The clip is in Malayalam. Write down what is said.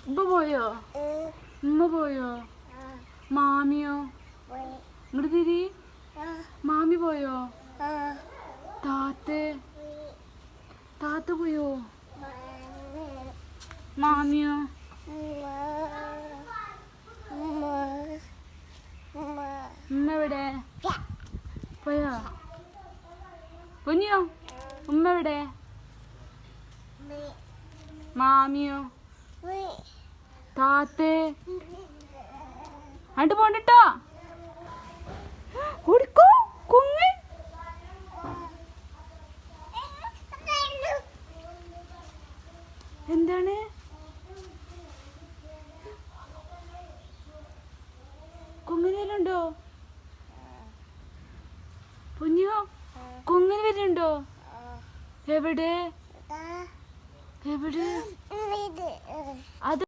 ഉപ്പ പോയോ? ഉമ്മ പോയോ? മാമിയോ? ഇങ്ങോട്ട് തിരി. മാമി പോയോ? താത്ത പോയോ? മാമിയോ? ഉമ്മ എവിടെ പോയോ? പൊന്നിയോ? ഉമ്മ എവിടെ? മാമിയോ? താത്തേ അങ്ങോട്ട് പോണ്ടിട്ടോ. ഓടിക്കോ കുങ്ങ്. എന്താണ്? കുങ്ങിന് വരുന്നുണ്ടോ? പൊന്നിയോ കുങ്ങിന് വരുന്നുണ്ടോ? എവിടെ എവിടെ? അത്